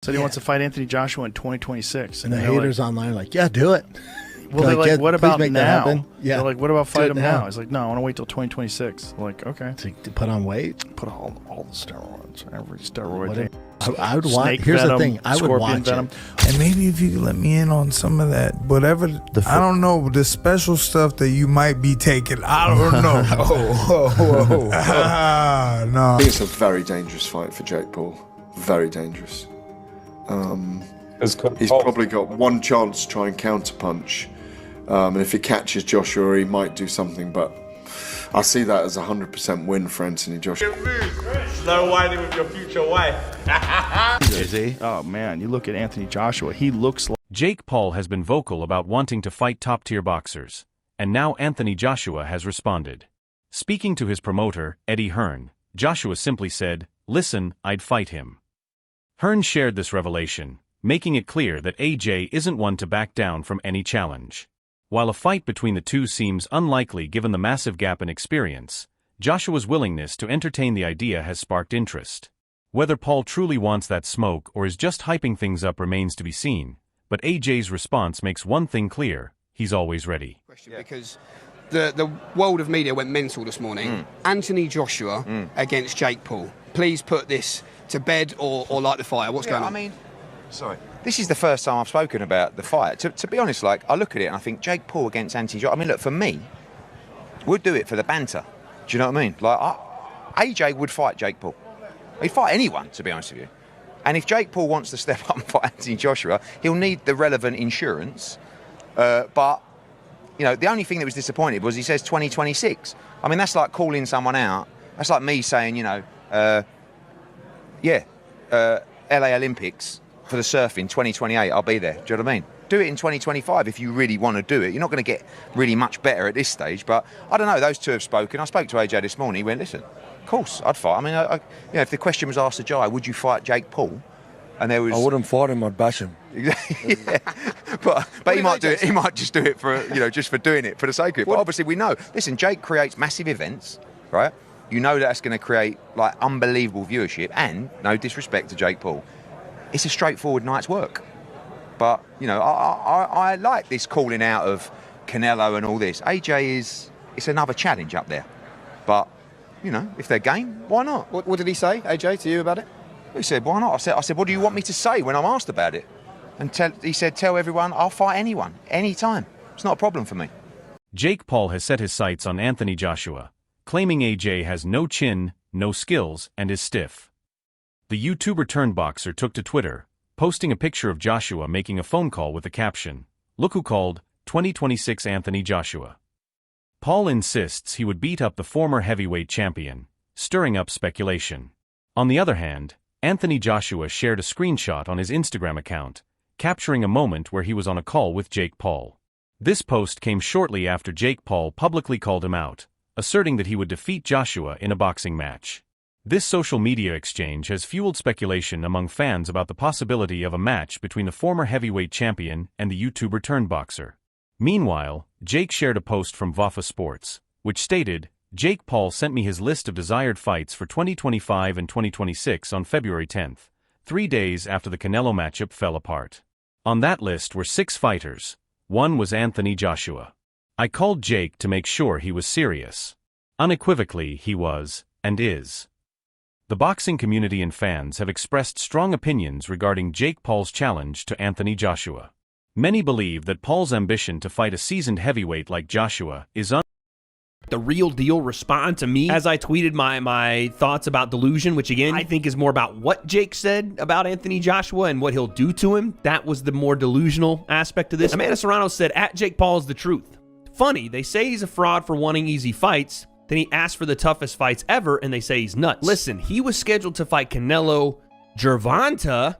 Said he wants to fight Anthony Joshua in 2026. And the haters online are like, yeah, do it. Well, they're like, what about now? Yeah. They're like, what about fight him now? He's like, no, I want to wait till 2026. I'm like, okay. To put on weight? Put all the steroids, every steroid thing. I would watch. Here's the thing. I would watch it. And maybe if you could let me in on some of that, whatever. I don't know, the special stuff that you might be taking. I don't know. No. I think it's a very dangerous fight for Jake Paul. Very dangerous. He's probably got one chance to try and counterpunch. And if he catches Joshua, he might do something, but I see that as a 100% win for Anthony Joshua. Slow whining with your future wife. Is he? Oh, man, you look at Anthony Joshua, he looks like... Jake Paul has been vocal about wanting to fight top-tier boxers, and now Anthony Joshua has responded. Speaking to his promoter, Eddie Hearn, Joshua simply said, "Listen, I'd fight him." Hearn shared this revelation, making it clear that AJ isn't one to back down from any challenge. While a fight between the two seems unlikely given the massive gap in experience, Joshua's willingness to entertain the idea has sparked interest. Whether Paul truly wants that smoke or is just hyping things up remains to be seen, but AJ's response makes one thing clear: he's always ready. Because the world of media went mental this morning. Anthony Joshua against Jake Paul. Please put this to bed or light the fire. What's going on? I mean, sorry. This is the first time I've spoken about the fight. To be honest, like, I look at it and I think Jake Paul against Anthony Joshua. I mean, look, for me, we'd do it for the banter. Do you know what I mean? Like, AJ would fight Jake Paul. He'd fight anyone, to be honest with you. And if Jake Paul wants to step up and fight Anthony Joshua, he'll need the relevant insurance. But, you know, the only thing that was disappointing was he says 2026. I mean, that's like calling someone out. That's like me saying, you know, LA Olympics for the surfing, 2028, I'll be there. Do you know what I mean? Do it in 2025 if you really want to do it. You're not going to get really much better at this stage, but I don't know, those two have spoken. I spoke to AJ this morning. He went, listen, of course, I'd fight. I mean, you know, if the question was asked to Jai, would you fight Jake Paul? And there was... I wouldn't fight him, I'd bash him. Yeah. But he might do it. He might just do it for, you know, just for doing it, for the sake of it. But obviously we know, listen, Jake creates massive events, right? You know that's going to create, like, unbelievable viewership, and, no disrespect to Jake Paul, it's a straightforward night's work. But, you know, I like this calling out of Canelo and all this. AJ it's another challenge up there. But, you know, if they're game, why not? What did he say, AJ, to you about it? He said, why not? I said, what do you want me to say when I'm asked about it? And he said, tell everyone I'll fight anyone, anytime. It's not a problem for me. Jake Paul has set his sights on Anthony Joshua, claiming AJ has no chin, no skills, and is stiff. The YouTuber-turned-boxer took to Twitter, posting a picture of Joshua making a phone call with the caption, "Look who called, 2026 Anthony Joshua." Paul insists he would beat up the former heavyweight champion, stirring up speculation. On the other hand, Anthony Joshua shared a screenshot on his Instagram account, capturing a moment where he was on a call with Jake Paul. This post came shortly after Jake Paul publicly called him out, asserting that he would defeat Joshua in a boxing match. This social media exchange has fueled speculation among fans about the possibility of a match between the former heavyweight champion and the YouTuber-turned-boxer. Meanwhile, Jake shared a post from Vafa Sports, which stated, "Jake Paul sent me his list of desired fights for 2025 and 2026 on February 10th, 3 days after the Canelo matchup fell apart. On that list were 6 fighters. One was Anthony Joshua. I called Jake to make sure he was serious. Unequivocally, he was, and is." The boxing community and fans have expressed strong opinions regarding Jake Paul's challenge to Anthony Joshua. Many believe that Paul's ambition to fight a seasoned heavyweight like Joshua is the real deal respond to me as I tweeted my thoughts about delusion, which again, I think is more about what Jake said about Anthony Joshua and what he'll do to him. That was the more delusional aspect of this. Amanda Serrano said, "At Jake Paul is the truth." Funny, they say he's a fraud for wanting easy fights. Then he asked for the toughest fights ever, and they say he's nuts. Listen, he was scheduled to fight Canelo Gervonta,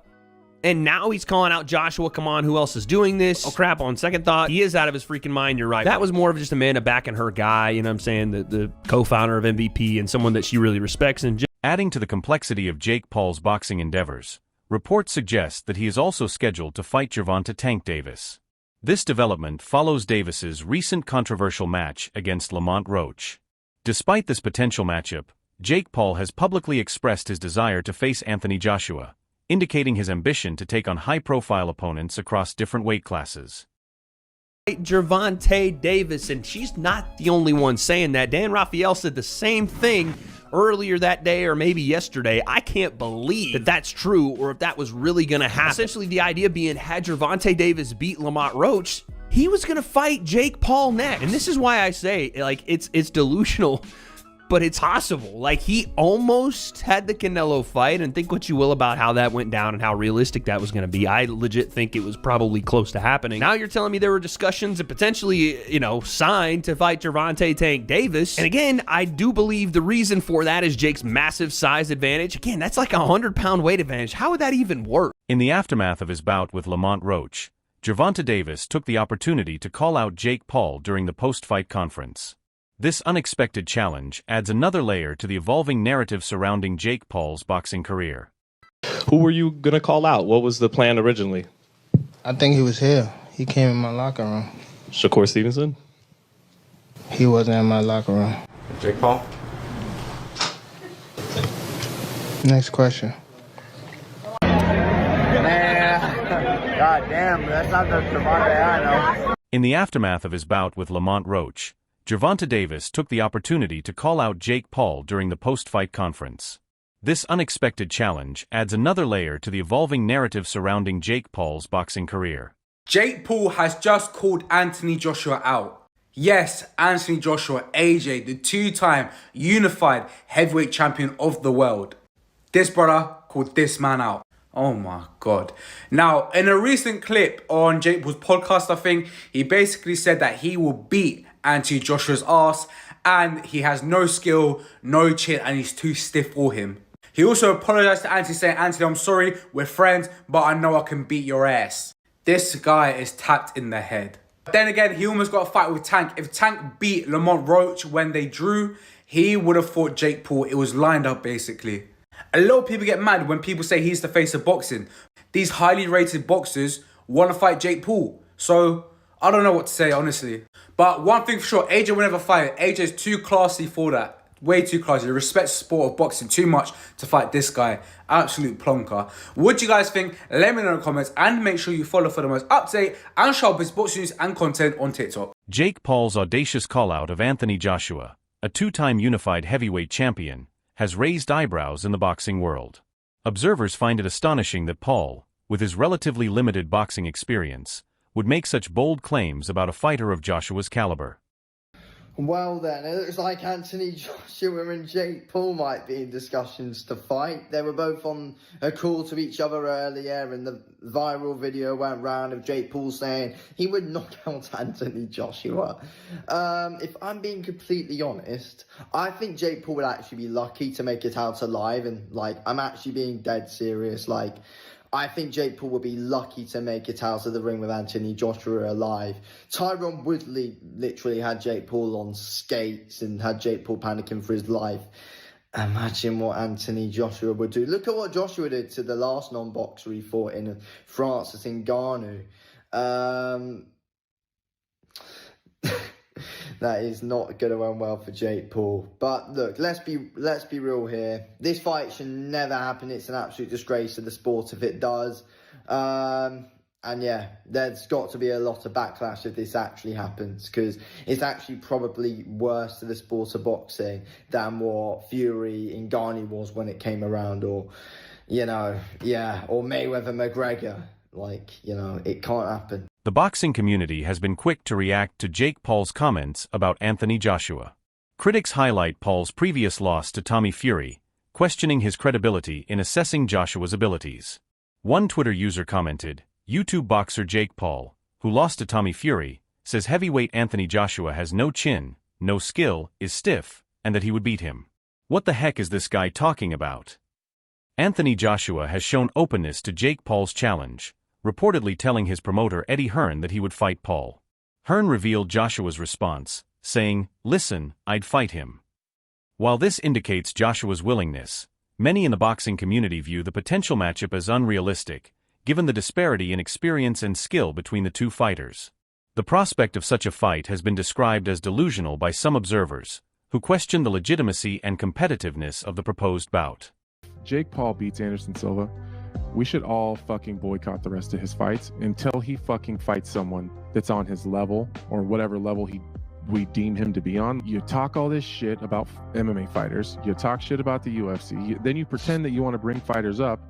and now he's calling out Joshua. Come on, who else is doing this? Oh, crap, on second thought, he is out of his freaking mind, you're right. That was more of just Amanda backing her guy, you know what I'm saying, the co-founder of MVP and someone that she really respects. And adding to the complexity of Jake Paul's boxing endeavors, reports suggest that he is also scheduled to fight Gervonta Tank Davis. This development follows Davis's recent controversial match against Lamont Roach. Despite this potential matchup, Jake Paul has publicly expressed his desire to face Anthony Joshua, indicating his ambition to take on high-profile opponents across different weight classes. Gervonta Davis, and she's not the only one saying that. Dan Raphael said the same thing earlier that day or maybe yesterday. I can't believe that that's true or if that was really going to happen. Essentially, the idea being, had Gervonta Davis beat Lamont Roach, he was going to fight Jake Paul next. And this is why I say, like, it's delusional, but it's possible. Like, he almost had the Canelo fight, and think what you will about how that went down and how realistic that was going to be. I legit think it was probably close to happening. Now you're telling me there were discussions and potentially, signed to fight Gervonta Tank Davis. And again, I do believe the reason for that is Jake's massive size advantage. Again, that's like a 100-pound weight advantage. How would that even work? In the aftermath of his bout with Lamont Roach, Gervonta Davis took the opportunity to call out Jake Paul during the post-fight conference. This unexpected challenge adds another layer to the evolving narrative surrounding Jake Paul's boxing career. Who were you going to call out? What was the plan originally? I think he was here. He came in my locker room. Shakur Stevenson? He wasn't in my locker room. Jake Paul? Next question. God damn, that's not the Gervonta I know. In the aftermath of his bout with Lamont Roach, Gervonta Davis took the opportunity to call out Jake Paul during the post-fight conference. This unexpected challenge adds another layer to the evolving narrative surrounding Jake Paul's boxing career. Jake Paul has just called Anthony Joshua out. Yes, Anthony Joshua, AJ, the two-time unified heavyweight champion of the world. This brother called this man out. Oh my God. Now, in a recent clip on Jake Paul's podcast, I think, he basically said that he will beat Anthony Joshua's ass and he has no skill, no chin, and he's too stiff for him. He also apologized to Anthony, saying, Anthony, I'm sorry, we're friends, but I know I can beat your ass. This guy is tapped in the head. But then again, he almost got a fight with Tank. If Tank beat Lamont Roach when they drew, he would have fought Jake Paul. It was lined up, basically. A lot of people get mad when people say he's the face of boxing. These highly rated boxers want to fight Jake Paul. So, I don't know what to say, honestly. But one thing for sure, AJ will never fight. AJ's too classy for that. Way too classy. He respects the sport of boxing too much to fight this guy. Absolute plonker. What do you guys think? Let me know in the comments. And make sure you follow for the most up-to-date and sharpest boxing news and content on TikTok. Jake Paul's audacious call-out of Anthony Joshua, a two-time unified heavyweight champion, has raised eyebrows in the boxing world. Observers find it astonishing that Paul, with his relatively limited boxing experience, would make such bold claims about a fighter of Joshua's caliber. Well then, it looks like Anthony Joshua and Jake Paul might be in discussions to fight. They were both on a call to each other earlier, and the viral video went round of Jake Paul saying he would knock out Anthony Joshua. If I'm being completely honest, I think Jake Paul would actually be lucky to make it out alive, and I'm actually being dead serious. I think Jake Paul would be lucky to make it out of the ring with Anthony Joshua alive. Tyron Woodley literally had Jake Paul on skates and had Jake Paul panicking for his life. Imagine what Anthony Joshua would do. Look at what Joshua did to the last non-boxer he fought in France at Ngannou. That is not going to end well for Jake Paul. But look, let's be real here. This fight should never happen. It's an absolute disgrace to the sport if it does. And yeah, there's got to be a lot of backlash if this actually happens, because it's actually probably worse to the sport of boxing than what Fury in Ngannou was when it came around, or, or Mayweather McGregor. It can't happen. The boxing community has been quick to react to Jake Paul's comments about Anthony Joshua. Critics highlight Paul's previous loss to Tommy Fury, questioning his credibility in assessing Joshua's abilities. One Twitter user commented, YouTube boxer Jake Paul, who lost to Tommy Fury, says heavyweight Anthony Joshua has no chin, no skill, is stiff, and that he would beat him. What the heck is this guy talking about? Anthony Joshua has shown openness to Jake Paul's challenge, reportedly telling his promoter Eddie Hearn that he would fight Paul. Hearn revealed Joshua's response, saying, "Listen, I'd fight him." While this indicates Joshua's willingness, many in the boxing community view the potential matchup as unrealistic, given the disparity in experience and skill between the two fighters. The prospect of such a fight has been described as delusional by some observers, who question the legitimacy and competitiveness of the proposed bout. Jake Paul beats Anderson Silva. We should all fucking boycott the rest of his fights until he fucking fights someone that's on his level or whatever level we deem him to be on. You talk all this shit about MMA fighters. You talk shit about the UFC. Then you pretend that you want to bring fighters up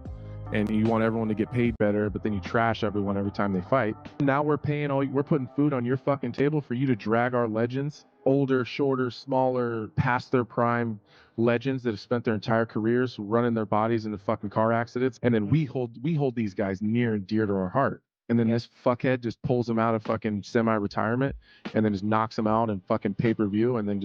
and you want everyone to get paid better, but then you trash everyone every time they fight. Now we're putting food on your fucking table for you to drag our legends, older, shorter, smaller, past their prime legends that have spent their entire careers running their bodies into fucking car accidents, and then we hold these guys near and dear to our heart. And then this fuckhead just pulls them out of fucking semi-retirement and then just knocks them out in fucking pay-per-view and then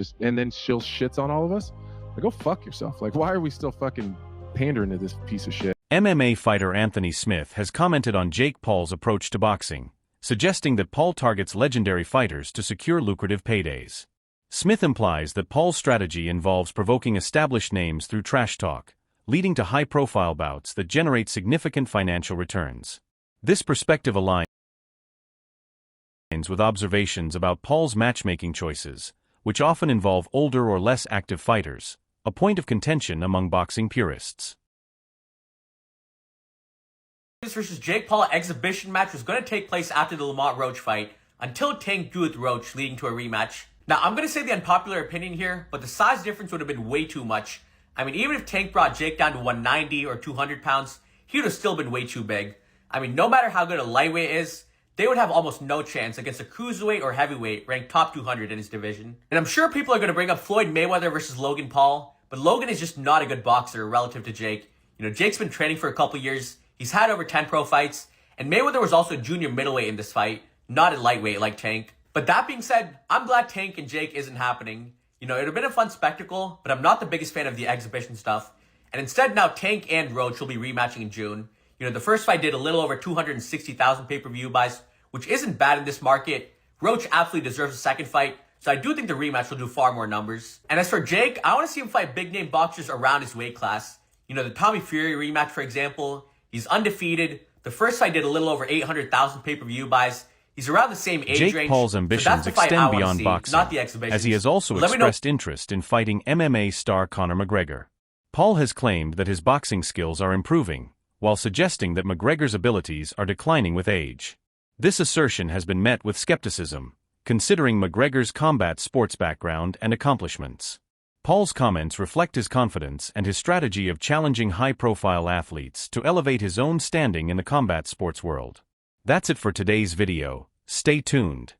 she'll shits on all of us. Like, go fuck yourself. Like, why are we still fucking pandering to this piece of shit? MMA fighter Anthony Smith has commented on Jake Paul's approach to boxing, suggesting that Paul targets legendary fighters to secure lucrative paydays. Smith implies that Paul's strategy involves provoking established names through trash talk, leading to high-profile bouts that generate significant financial returns. This perspective aligns with observations about Paul's matchmaking choices, which often involve older or less active fighters, a point of contention among boxing purists. Versus Jake Paul exhibition match was going to take place after the Lamont Roach fight until Tank drew with Roach, leading to a rematch. Now, I'm going to say the unpopular opinion here, but the size difference would have been way too much. I mean, even if Tank brought Jake down to 190 or 200 pounds, he would have still been way too big. I mean, no matter how good a lightweight is, they would have almost no chance against a cruiserweight or heavyweight ranked top 200 in his division. And I'm sure people are going to bring up Floyd Mayweather versus Logan Paul, but Logan is just not a good boxer relative to Jake. You know, Jake's been training for a couple years. He's had over 10 pro fights, and Mayweather was also junior middleweight in this fight, not a lightweight like Tank. But that being said, I'm glad Tank and Jake isn't happening. You know, it would have been a fun spectacle, but I'm not the biggest fan of the exhibition stuff. And instead now Tank and Roach will be rematching in June. You know, the first fight did a little over 260,000 pay-per-view buys, which isn't bad in this market. Roach absolutely deserves a second fight, so I do think the rematch will do far more numbers. And as for Jake, I want to see him fight big-name boxers around his weight class. You know, the Tommy Fury rematch, for example. He's undefeated. The first fight did a little over 800,000 pay-per-view buys. He's around the same age range. Jake Paul's ambitions extend beyond boxing, not the exhibitions. as he has also expressed interest in fighting MMA star Conor McGregor. Paul has claimed that his boxing skills are improving, while suggesting that McGregor's abilities are declining with age. This assertion has been met with skepticism, considering McGregor's combat sports background and accomplishments. Paul's comments reflect his confidence and his strategy of challenging high-profile athletes to elevate his own standing in the combat sports world. That's it for today's video. Stay tuned.